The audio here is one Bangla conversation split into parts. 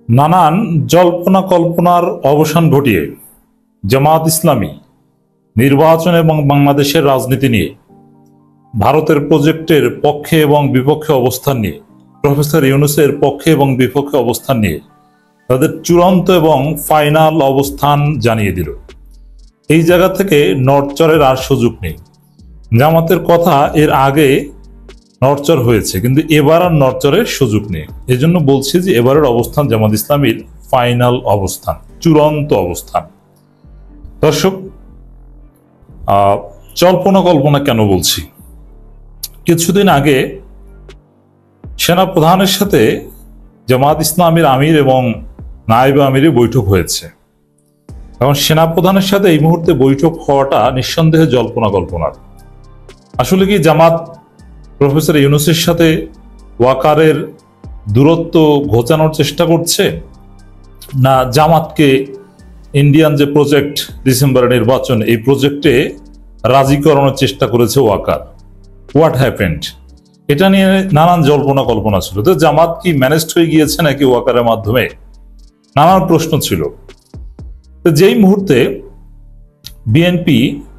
নানান জল্পনা কল্পনার অবসান ঘটিয়ে জামায়াত ইসলামী নির্বাচন এবং বাংলাদেশের রাজনীতি নিয়ে ভারতের প্রজেক্টের পক্ষে এবং বিপক্ষে অবস্থান নিয়ে প্রফেসর ইউনূসের পক্ষে এবং বিপক্ষে অবস্থান নিয়ে তাদের চূড়ান্ত এবং ফাইনাল অবস্থান জানিয়ে দিল। এই জায়গা থেকে নড়চড়ের আর সুযোগ নেই। জামাতের কথা এর আগে নড়চড় হয়েছে, কিন্তু এবার আর নড়চড়ের সুযোগ নেই। এজন্য বলছি যে এবারের অবস্থান জামাত ইসলামীর ফাইনাল অবস্থান, চূড়ান্ত অবস্থান। দর্শক, জল্পনা কল্পনা কেন বলছি? কিছুদিন আগে সেনা প্রধানের সাথে জামাত ইসলামীর আমির এবং নায়েবে আমিরের বৈঠক হয়েছে। এখন সেনা প্রধানের সাথে এই মুহূর্তে বৈঠক হওয়াটা নিঃসন্দেহে জল্পনা কল্পনার। আসলে কি জামাত প্রফেসর ইউনূসের সাথে ওয়াকারের দূরত্ব ঘোচানোর চেষ্টা করছে, না জামাতকে ইন্ডিয়ান যে প্রজেক্ট ডিসেম্বরের নির্বাচন, এই প্রজেক্টে রাজি করানোর চেষ্টা করেছে ওয়াকার? What happened? এটা নিয়ে নানান জল্পনা কল্পনা ছিল। তো জামাত কি ম্যানেজড হয়ে গিয়েছে নাকি ওয়াকারের মাধ্যমে? নানান প্রশ্ন ছিল। তো যেই মুহূর্তে বিএনপি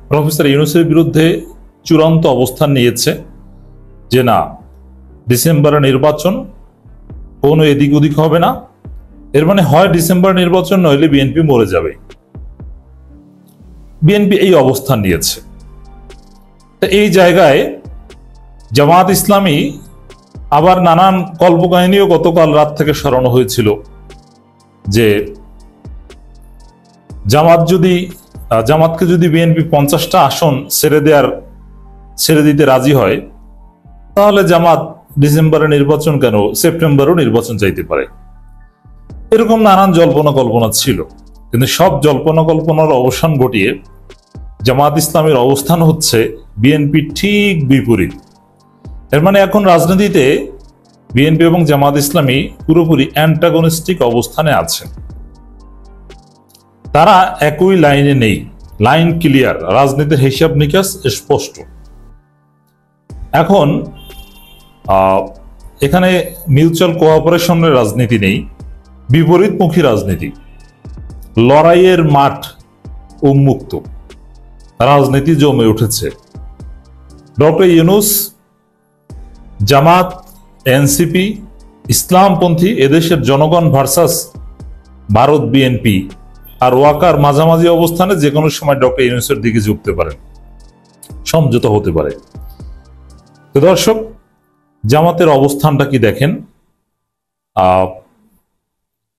প্রফেসর ইউনূসের বিরুদ্ধে চূড়ান্ত অবস্থান নিয়েছে যে না, ডিসেম্বরের নির্বাচন কোনো এদিক ওদিক হবে না, এর মানে হয় ডিসেম্বর নির্বাচন নইলে বিএনপি মরে যাবে। বিএনপি এই অবস্থান নিয়েছে। তো এই জায়গায় জামাত ইসলামী আবার নানান কল্পকাহিনীও গতকাল রাত থেকে সরানো হয়েছিল যে জামাতকে যদি বিএনপি 50টা আসন ছেড়ে দিতে রাজি হয়, তাহলে জামাত ডিসেম্বরে নির্বাচন কেন, সেপ্টেম্বরেও নির্বাচন চাইতে পারে। এরকম নানান জল্পনা কল্পনা ছিল, কিন্তু সব জল্পনা কল্পনার অবসান ঘটিয়ে জামাত ইসলামের অবস্থান হচ্ছে বিএনপি ঠিক বিপরীত। এর মানে এখন রাজনীতিতে বিএনপি এবং জামাত ইসলামী পুরোপুরি অ্যান্টাগনিস্টিক অবস্থানে আছে। তারা একই লাইনে নেই, লাইন ক্লিয়ার, রাজনীতির হিসাব নিকাশ স্পষ্ট। এখন এখানে মিউচুয়াল কোঅপারেশনের রাজনীতি নেই, বিপরীতমুখী রাজনীতি, লড়াইয়ের মাঠ উন্মুক্ত রাজনীতি জমে উঠেছে। ডক্টর ইউনূস, জামাত, এনসিপি, ইসলামপন্থী এদেশের জনগণ ভার্সাস ভারত বিএনপি আর ওয়াকার মাঝামাঝি অবস্থানে যে কোনো সময় ডক্টর ইউনূসের দিকে ঝুঁকতে পারে, সমঝোতা হতে পারে। তো দর্শক, জামাতের অবস্থানটা কি দেখেন?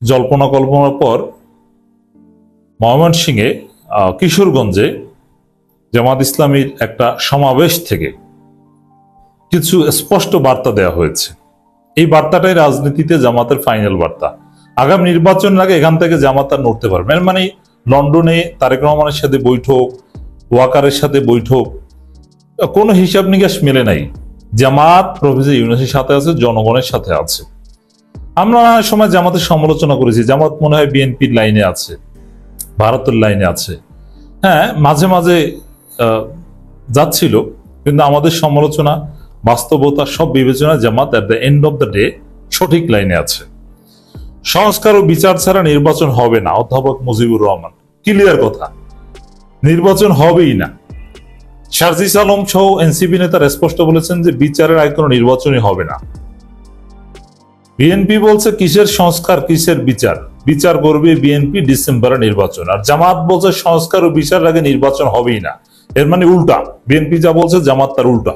জল্পনা কল্পনার পর ময়মনসিংহে কিশোরগঞ্জে জামাত ইসলামীর একটা সমাবেশ থেকে কিছু স্পষ্ট বার্তা দেওয়া হয়েছে। এই বার্তাটাই রাজনীতিতে জামাতের ফাইনাল বার্তা। আগামী নির্বাচনের আগে এখান থেকে জামাত আর নড়তে পারবে না। মানে লন্ডনে তারেক রহমানের সাথে বৈঠক, ওয়াকারের সাথে বৈঠক, কোনো হিসাব নিকাশ মেলে নাই। জামাত প্রফেসর ইউনূসের সাথে আছে, জনগণের সাথে আছে। আমরা সময় জামাতের সমালোচনা করেছি, জামাত মনে হয় বিএনপির লাইনে আছে, ভারতের লাইনে আছে। হ্যাঁ, মাঝে মাঝে যাচ্ছিল, কিন্তু আমাদের সমালোচনা, বাস্তবতা সব বিবেচনায় Jamaat at the end of the day সঠিক লাইনে আছে। সংস্কার ও বিচার ছাড়া নির্বাচন হবে না, অধ্যাপক মুজিবুর রহমান ক্লিয়ার কথা, নির্বাচন হবেই না। সার্জিস আলম সহ এনসিপি নেতারা স্পষ্ট বলেছেন যে বিচারের আগে কোনো নির্বাচনই হবে না। বিএনপি বলছে কিসের সংস্কার, কিসের বিচার, বিচার করবে বিএনপি ডিসেম্বরে নির্বাচন। আর জামাত বলছে সংস্কার ও বিচারের আগে নির্বাচন হবেই না। এর মানে উল্টা, বিএনপি যা বলছে জামাত তার উল্টা।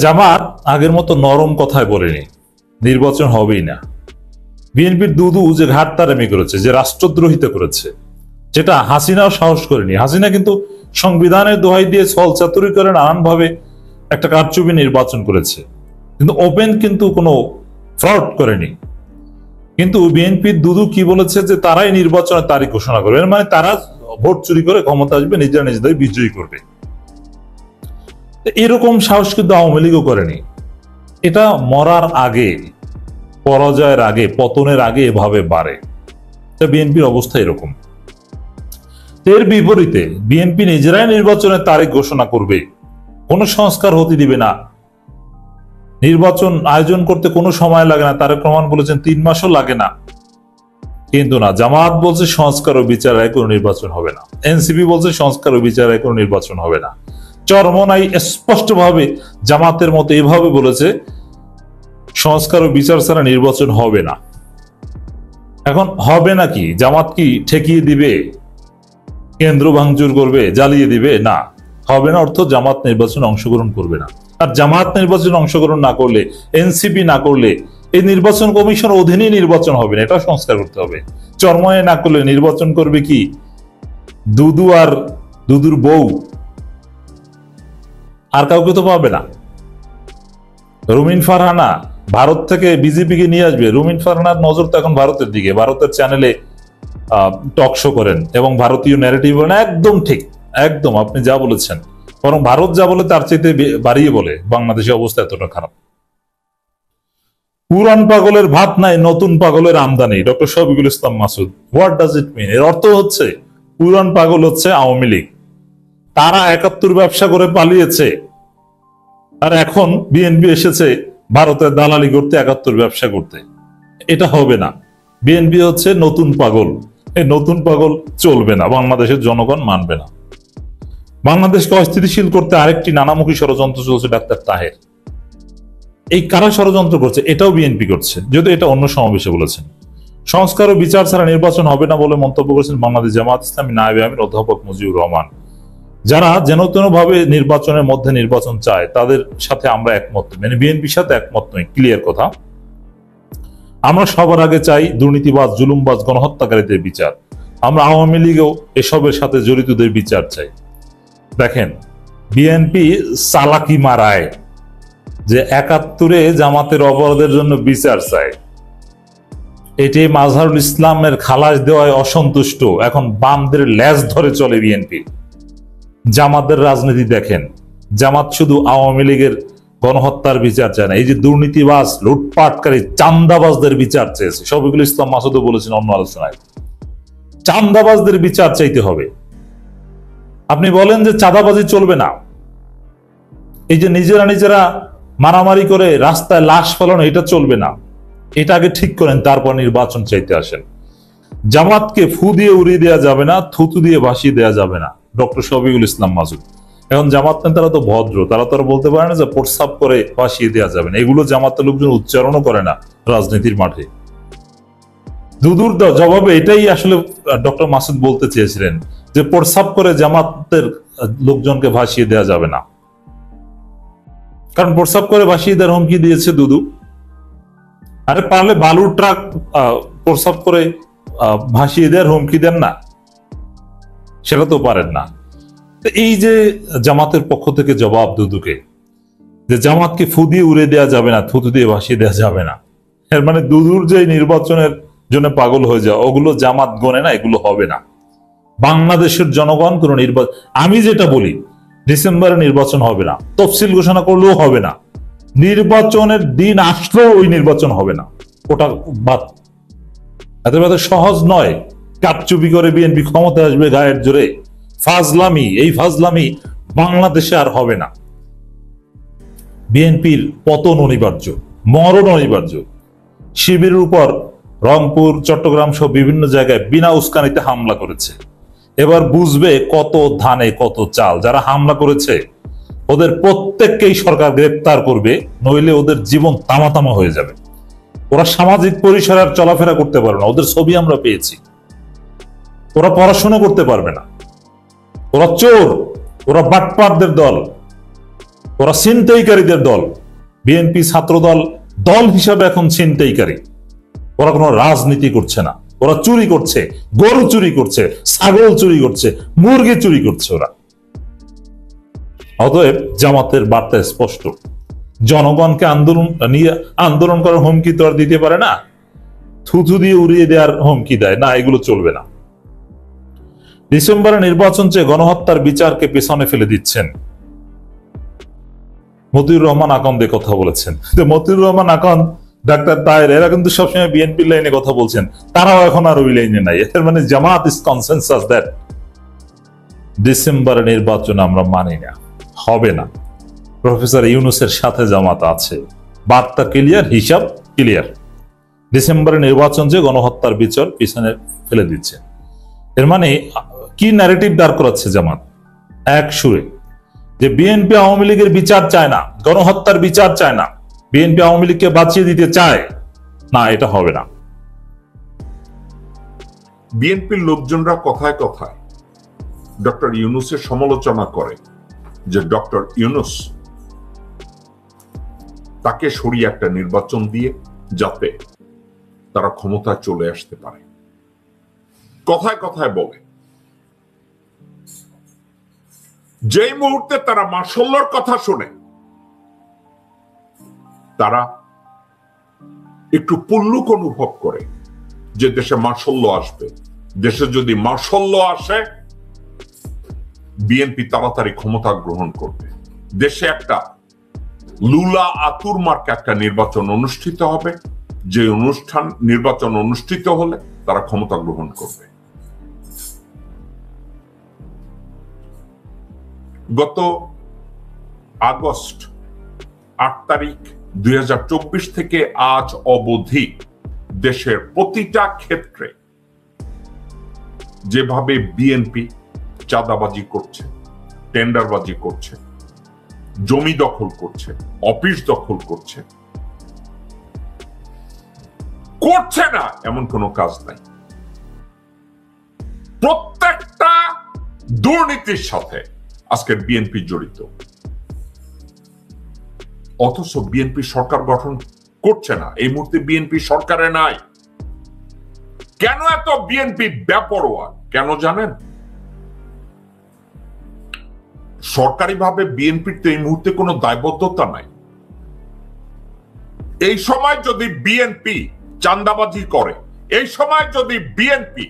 জামাত আগের মতো নরম কথায় বলেনি নির্বাচন হবেই না। বিএনপির দুদু যে ঘাটতারামি করেছে, যে রাষ্ট্রদ্রোহিতা করেছে, যেটা হাসিনাও সাহস করেনি। হাসিনা কিন্তু সংবিধানের দোহাই দিয়ে ছলচাতুরি করে নানানভাবে একটা কারচুপি নির্বাচন করেছে, কিন্তু ওপেন কিন্তু কোনো ফ্রড করেনি। কিন্তু বিএনপির দুদু কি বলেছে যে তারাই নির্বাচনের তারিখ ঘোষণা করবে, মানে তারা ভোট চুরি করে ক্ষমতা আসবে, নিজেরা নিজেদের বিজয়ী করবে। এরকম সাহস কিন্তু আওয়ামী লীগও করেনি। এটা মরার আগে, পরাজয়ের আগে, পতনের আগে এভাবে বাড়ে। বিএনপির অবস্থা এরকম। এর বিপরীতে বিএনপি নিজেরাই নির্বাচনের তারিখ ঘোষণা করবে, কোনো সংস্কার হতে দিবে না, নির্বাচন আয়োজন করতে কোনো সময় লাগে না, তারেক রহমান বলেছেন 3 মাসও লাগে না। কিন্তু না, জামাত বলছে সংস্কার ও বিচার আয় কোনো নির্বাচন হবে না, এনসিপি বলছে সংস্কার ও বিচার আয় কোনো নির্বাচন হবে না, চরমনাই স্পষ্টভাবে জামাতের মতো এভাবে বলেছে সংস্কার ও বিচার ছাড়া নির্বাচন হবে না। এখন হবে নাকি? জামাত কি ঠেকিয়ে দিবে, কেন্দ্র ভাঙচুর করবে, জ্বালিয়ে দিবে? না, হবে না অর্থ জামাত নির্বাচনে অংশগ্রহণ করবে না। আর জামাত নির্বাচনে অংশগ্রহণ না করলে, এনসিপি না করলে, এই নির্বাচন কমিশন অধীনেই নির্বাচন হবে না, এটা সংস্কার করতে হবে। চরমনে না করলে নির্বাচন করবে কি দুদু আর দুদুর বউ, আর কাউকে তো পাবে না। রুমিন ফারহানা ভারত থেকে বিজেপিকে নিয়ে আসবে। রুমিন ফারহানার নজর তো এখন ভারতের দিকে, ভারতের চ্যানেলে টক শো করেন এবং ভারতীয় ন্যারেটিভ বলেন। একদম ঠিক, একদম আপনি যা বলেছেন, বরং ভারত যা বলে তার চাইতে বাড়িয়ে বলে বাংলাদেশের অবস্থা এতটা খারাপ। পুরান পাগলের ভাত নাই, নতুন পাগলের আমদানি, doctor Shafiqul Islam Masud. What does it mean? এর অর্থ হচ্ছে পুরান পাগল হচ্ছে আওয়ামী লীগ, তারা ৭১ ব্যবসা করে পালিয়েছে, আর এখন বিএনপি এসেছে ভারতের দালালি করতে, ৭১ ব্যবসা করতে। এটা হবে না। বিএনপি হচ্ছে নতুন পাগল, এই নতুন পাগল চলবে না, বাংলাদেশের জনগণ মানবে না। বাংলাদেশকে অস্থিতিশীল করতে আরেকটি নানামুখী ষড়যন্ত্র চলছে ডাক্তার তাহের। এই কারা ষড়যন্ত্র করছে? এটাও বিএনপি করছে, যদিও এটা অন্য সমাবেশে বলেছেন। সংস্কার ও বিচার ছাড়া নির্বাচন হবে না বলে মন্তব্য করেছেন বাংলাদেশ জামাত ইসলামী নায়েবে আমির অধ্যাপক মুজিবুর রহমান। যারা যেন তেন ভাবে নির্বাচনের মধ্যে নির্বাচন চায় তাদের সাথে আমরা একমত, মানে বিএনপির সাথে একমত নই, ক্লিয়ার কথা। আমরা সবার আগে চাই দুর্নীতিবাজ, জুলুমবাজ, গণহত্যাকারীদের বিচার। আমরা আওয়ামী লীগেও এসবের সাথে জড়িতদের বিচার চাই। দেখেন, বিএনপি চালাকি মারায় যে ৭১ জামাতের অপরাধের জন্য বিচার চায়, এটি মাজহারুল ইসলামের খালাস দেওয়ায় অসন্তুষ্ট, এখন বামদের লেজ ধরে চলে বিএনপি। জামাতের রাজনীতি দেখেন, জামাত শুধু আওয়ামী লীগের গণহত্যার বিচার চায় না, এই যে দুর্নীতিবাজ, লুটপাটকারী, চান্দাবাজদের বিচার চেয়েছে। শফিকুল ইসলাম মাসুদও বলেছেন অন্য আলোচনায়, চান্দাবাজদের বিচার চাইতে হবে। আপনি বলেন যে চাঁদাবাজি চলবে না, এই যে নিজেরা নিজেরা মারামারি করে রাস্তায় লাশ ফেলানো, এটা চলবে না। এটা আগে ঠিক করেন, তারপর নির্বাচন চাইতে আসেন। জামাতকে ফু দিয়ে উড়িয়ে দেওয়া যাবে না, থুতু দিয়ে ভাসিয়ে দেওয়া যাবে না, ডক্টর শফিকুল ইসলাম মাসুদ। এখন জামাত নেতারা তো ভদ্র, তারা তো বলতে পারে না যে প্রস্তাব করে ভাসিয়ে দেওয়া যাবে না। এগুলো জামাতের লোকজন উচ্চারণও করে না রাজনীতির মাঠে। দুদুর জবাবে এটাই আসলে ডক্টর মাসুদ বলতে চেয়েছিলেন, যে প্রস্তাব করে জামাতের লোকজনকে ভাসিয়ে দেওয়া যাবে না। কারণ প্রস্তাব করে ভাসিয়ে দেওয়ার হুমকি দিয়েছে দুদু। আরে পারলে বালুর ট্রাক প্রস্তাব করে ভাসিয়ে দেওয়ার হুমকি দেন না, সেটা তো পারেন না। এই যে জামাতের পক্ষ থেকে জবাব দুদুকে, যে জামাতকে ফু দিয়ে উড়ে দেওয়া যাবে না, থুতু দিয়ে ভাসিয়ে দেওয়া যাবে না, এর মানে দুদুর যে নির্বাচনের জন্য পাগল হয়ে যাওয়া, ওগুলো জামাত গনে না, এগুলো হবে না। বাংলাদেশের জনগণ কোন নির্বাচন, আমি যেটা বলি, ডিসেম্বরে নির্বাচন হবে না, তফসিল ঘোষণা করলেও হবে না, নির্বাচনের দিন আসলেও ওই নির্বাচন হবে না, ওটা বাদ। এত সহজ নয়। কারচুপি করে বিএনপি ক্ষমতা আসবে গায়ের জোরে, ফাজলামি, এই ফাজলামি বাংলাদেশে আর হবে না। বিএনপির পতন অনিবার্য, মরণ অনিবার্য। শিবিরের উপর রংপুর, চট্টগ্রাম সহ বিভিন্ন জায়গায় বিনা উস্কানিতে হামলা করেছে। এবার বুঝবে কত ধানে কত চাল। যারা হামলা করেছে ওদের প্রত্যেককেই সরকার গ্রেপ্তার করবে, নইলে ওদের জীবন তামাতামা হয়ে যাবে। ওরা সামাজিক পরিসরে আর চলাফেরা করতে পারবে না, ওদের ছবি আমরা পেয়েছি। ওরা পড়াশোনা করতে পারবে না, ওরা চোর, ওরা বাটপারদের দল, ওরা ছিনতাইকারীদের দল। বিএনপি ছাত্র দল দল হিসাবে এখন ছিনতাইকারী। ওরা কোনো রাজনীতি করছে না, ওরা চুরি করছে, গরু চুরি করছে, ছাগল চুরি করছে, মুরগি চুরি করছে ওরা। অতএব জামাতের বার্তা স্পষ্ট, জনগণকে আন্দোলন করার হুমকি তো আর দিতে পারে না, থুথু দিয়ে উড়িয়ে দেওয়ার হুমকি দেয় না, এগুলো চলবে না। ডিসেম্বরে নির্বাচন চেয়ে গণহত্যার বিচারকে পেছনে ফেলে দিচ্ছেন। মতিউর রহমান আকন্দ কথা বলেছেন। মতিউর রহমান আকন্দ, ডাক্তার তাহের, এরা কিন্তু সবসময় বিএনপির লাইনে কথা বলছেন, তারাও এখন আর ওই লাইনে নাই। এর মানে জামাত ইজ কনসেনসাস দ্যাট ডিসেম্বরে নির্বাচন আমরা মানি না, হবে না। প্রফেসর ইউনূসের সাথে জামাত আছে, বার্তা ক্লিয়ার, হিসাব ক্লিয়ার। ডিসেম্বরে নির্বাচন যে গণহত্যার বিচার পিছনে ফেলে দিচ্ছে। এর মানে কি ন্যারেটিভ দাঁড় করাচ্ছে জামাত এক সুরে, যে বিএনপি আওয়ামী লীগের বিচার চায় না, গণহত্যার বিচার চায় না, বিএনপি আওয়ামী লীগকে বাঁচিয়ে দিতে চায় না, এটা হবে না। বিএনপির লোকজনরা কথায় কথায় ডক্টর ইউনূসের সমালোচনা করে যে ডক্টর ইউনূস তাকে সরিয়ে একটা নির্বাচন দিয়ে যাতে তারা ক্ষমতায় চলে আসতে পারে, কথায় কথায় বলে। যেই মুহূর্তে তারা মার্শাল্লার কথা শুনে, তারা একটু পুল্লুক অনুভব করে যে দেশে মার্শাল্ল আসবে। দেশে যদি মার্শাল্ল আসে, বিএনপি তাড়াতাড়ি ক্ষমতা গ্রহণ করবে, দেশে একটা লুলা আতুর মার্কা একটা নির্বাচন অনুষ্ঠিত হবে, যে নির্বাচন অনুষ্ঠিত হলে তারা ক্ষমতা গ্রহণ করবে। গত আগস্ট 8 তারিখ 2024 থেকে আজ অবধি দেশের প্রতিটা ক্ষেত্রে যেভাবে বিএনপি চাঁদাবাজি করছে, টেন্ডারবাজি করছে, জমি দখল করছে, অফিস দখল করছে, করছে না এমন কোনো কাজ নাই। প্রত্যেকটা দুর্নীতির সাথে আজকের বিএনপি জড়িত। অথচ বিএনপি সরকার গঠন করছে না, এই মুহূর্তে বিএনপি সরকারে নাই। কেন এত বিএনপি বেপরোয়া? কেন জানেন? সরকারিভাবে বিএনপির তো এই মুহূর্তে কোনো দায়বদ্ধতা নাই। এই সময় যদি বিএনপি চাঁদাবাজি করে, এই সময় যদি বিএনপি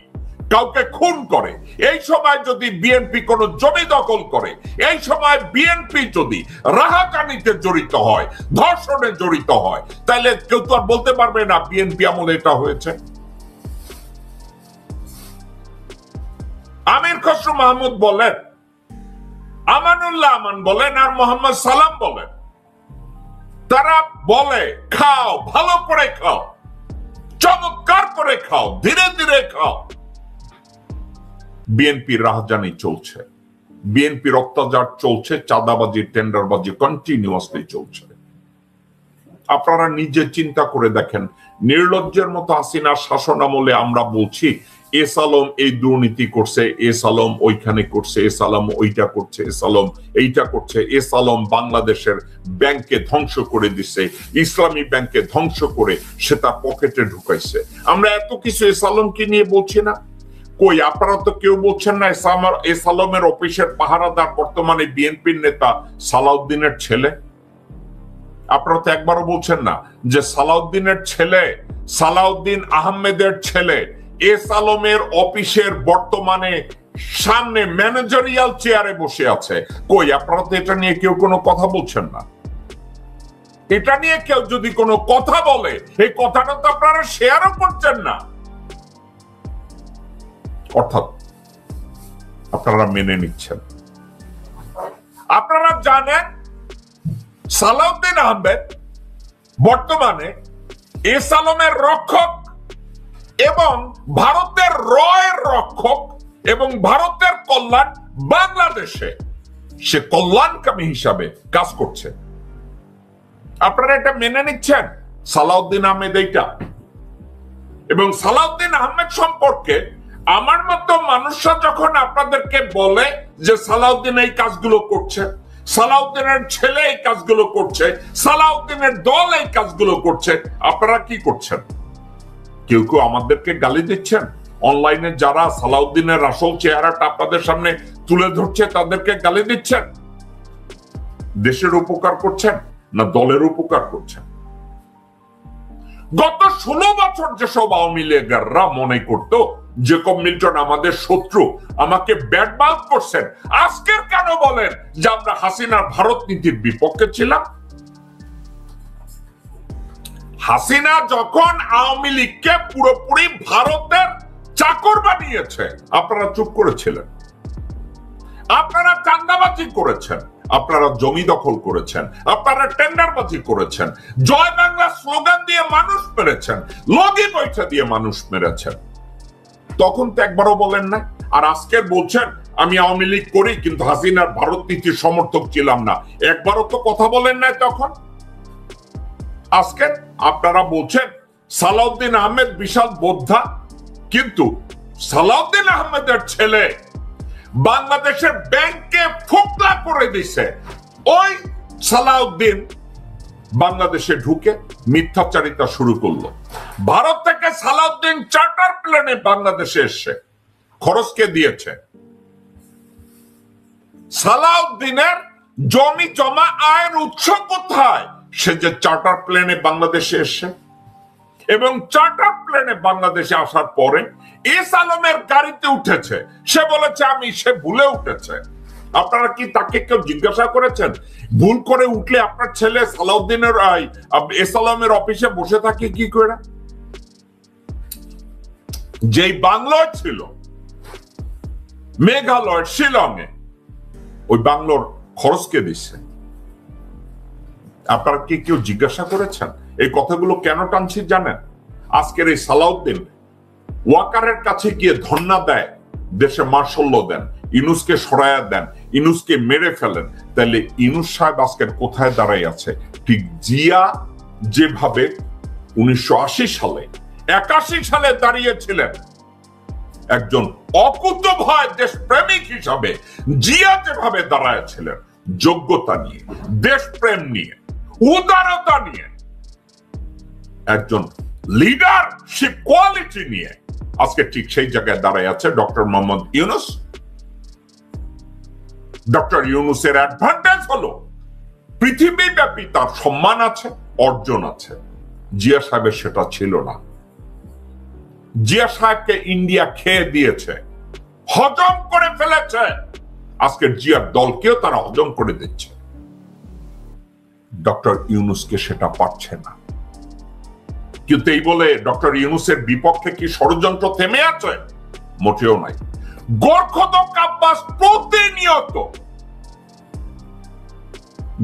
কাউকে খুন করে, এই সময় যদি বিএনপি কোনো জমি দখল করে, এই সময় বিএনপি যদি রাহাজানিতে জড়িত হয়, ধর্ষণে জড়িত হয়, তাহলে কেউ তো আর বলতে পারবে না বিএনপি আমলে এটা হয়েছে। আমির খসরু মাহমুদ বলেন, আমানুল্লাহ আমান বলেন, আর মোহাম্মদ সালাম বলেন, তারা বলে খাও, ভালো করে খাও, চমৎকার করে খাও, ধীরে ধীরে খাও। বিএনপির রাহাজানি চলছে, বিএনপির অত্যাচার চলছে, চাঁদাবাজি, টেন্ডারবাজি কন্টিনিউয়াসলি চলছে। আপনারা নিজে চিন্তা করে দেখেন, নির্লজ্জের মতো হাসিনার শাসন আমলে আমরা বলছি এস আলম এই দুর্নীতি করছে, এস আলম ওইখানে করছে, এস আলম ওইটা করছে, এস আলম এইটা করছে, এস আলম বাংলাদেশের ব্যাংকে ধ্বংস করে দিছে, ইসলামী ব্যাংকে ধ্বংস করে সে তার পকেটে ঢুকাইছে। আমরা এত কিছু এস আলমকে নিয়ে বলছি না? কই, আপনারা তো কেউ বলছেন না এস আলমের অফিসের পাহারাদার বর্তমানে বিএনপির নেতা সালাউদ্দিনের ছেলে? আপনারা তো একবারও বলছেন না যে সালাউদ্দিনের ছেলে, সালাউদ্দিন আহমেদের ছেলে এস আলমের অফিসের বর্তমানে সামনে ম্যানেজারিয়াল চেয়ারে বসে আছে। কই, আপনারা তো এটা নিয়ে কেউ কোনো কথা বলছেন না। এটা নিয়ে কেউ যদি কোনো কথা বলে, এই কথাটা তো আপনারা শেয়ারও করছেন না। অর্থাৎ আপনারা মেনে নিচ্ছেন। আপনারা জানেন সালাউদ্দিন আহমেদ বর্তমানে এস আলমের রক্ষক এবং ভারতের রয়ের রক্ষক এবং ভারতের কল্যাণ বাংলাদেশে সে কল্যাণকামী হিসাবে কাজ করছে। আপনারা এটা মেনে নিচ্ছেন? সালাউদ্দিন আহমেদ এইটা। এবং সালাউদ্দিন আহমেদ সম্পর্কে আমার মতো মানুষরা যখন আপনাদেরকে বলে যে সালাউদ্দিন এই কাজগুলো করছে, সালাউদ্দিনের ছেলে এই কাজগুলো করছে, সালাউদ্দিনের দল এই কাজগুলো করছে, আপনারা কি করছেন? কেউ কেউ আমাদেরকে গালি দিচ্ছেন। অনলাইনে যারা সালাউদ্দিনের আসল চেহারাটা আপনাদের সামনে তুলে ধরছে তাদেরকে গালি দিচ্ছেন। দেশের উপকার করছেন না দলের উপকার করছেন? গত 16 বছর যেসব আওয়ামী লীগাররা মনে করতো জেকব মিল্টন আমাদের শত্রু, আমাকে ব্যাডমাউথ করছেন, আজকের কেন বলেন যে আমরা হাসিনার ভারত নীতির বিপক্ষে ছিলাম? হাসিনা যখন আওয়ামী লীগকে পুরোপুরি ভারতের চাকর বানিয়েছে, আপনারা চুপ করেছিলেন। আপনারা চাঁদাবাজি করেছেন, আপনারা জমি দখল করেছেন, আপনারা টেন্ডারবাজি করেছেন, জয় বাংলা স্লোগান দিয়ে মানুষ মেরেছেন, লগি বৈঠা দিয়ে মানুষ মেরেছেন। তখন তো একবারও বলেন না। আর আজকে বলছেন আমি আওয়ামী লীগ করি কিন্তু হাসিনার ভারত নীতির সমর্থক ছিলাম না, একবারও তো কথা বলেন নাই তখন। আজকে আপনারা বলছেন সালাউদ্দিন আহমেদ বিশাল বোদ্ধা, কিন্তু সালাউদ্দিন আহমেদের ছেলে বাংলাদেশের ব্যাংকে ফোকলা করে দিছে। ওই সালাউদ্দিন বাংলাদেশে ঢুকে মিথ্যাচারিতা শুরু করলো। ভারত থেকে সালাউদ্দিন চার্টার প্লেনে বাংলাদেশে এসে খরচকে দিয়েছে। সালাউদ্দিনের জমি জমা আয়ের উৎস কোথায়? সে যে চার্টার প্লেনে বাংলাদেশে এসে, এবং চার্টার প্লেনে বাংলাদেশে আসার পরে এস আলমের গাড়িতে উঠেছে। সে বলেছে সে ভুলে উঠেছে। আপনারা কি তাকে কেউ জিজ্ঞাসা করেছেন ভুল করে উঠলে আপনার ছেলে সালাউদ্দিনের এস আলমের অফিসে বসে থাকে কি করে? যেই বাংলায় ছিল মেঘালয় শিলংয়ে, ওই বাংলোর খরচকে দিচ্ছে। আপনারা কি কেউ জিজ্ঞাসা করেছেন? এই কথাগুলো কেন টানছি জানেন? আজকের এই সালাউদ্দিন ওয়াকারের কাছে গিয়ে ধন্না দেয়, দেশে মার্শাল্য দেন, ইনুসকে সরায়া দেন, ইনুসকে মেরে ফেলেন, তাহলে ইনুস সাহেব আজকের কোথায় দাঁড়াই আছে? ঠিক জিয়া যেভাবে 1980 সালে 81 সালে দাঁড়িয়েছিলেন একজন অকুতোভয় দেশপ্রেমিক হিসাবে, জিয়া যেভাবে দাঁড়াইছিলেন যোগ্যতা নিয়ে, দেশপ্রেম নিয়ে, উদারতা নিয়ে, একজন লিডারশিপ কোয়ালিটি নিয়ে, আজকে ঠিক সেই জায়গায় দাঁড়ায় আছে ডক্টর মোহাম্মদ ইউনূস। ডক্টর ইউনূসের অ্যাডভান্টেজ হলো পৃথিবীব্যাপী তার সম্মান আছে, অর্জন আছে। জিয়া সাহেবের সেটা ছিল না। জিয়া সাহেবকে ইন্ডিয়া খেয়ে দিয়েছে, হজম করে ফেলেছে। আজকের জিয়ার দলকেও তারা হজম করে দিচ্ছে। ডক্টর ইউনূসকে সেটা পারছে না। কিন্তু এই বলে ডক্টর ইউনূসের বিপক্ষে কি ষড়যন্ত্র থেমে আছে? মোটেও নাই। গোরখদক আব্বাস প্রতিনিয়ত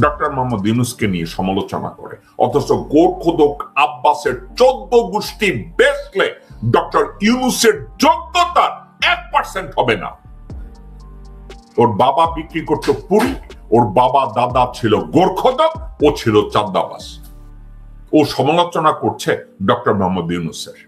ডক্টর মোহাম্মদ ইউনূসকে নিয়ে সমালোচনা করে, অথচ গোরখদক আব্বাসের 14 গোষ্ঠী বেসলে ডক্টর ইউনূসের যোগ্যতা 1% হবে না। ওর বাবা বিক্রি করতো পুরি, ওর বাবা দাদা ছিল গোরখদক, ও ছিল চাঁদাবাজ। ও সমালোচনা করছে ডক্টর মোহাম্মদ ইউনূসের।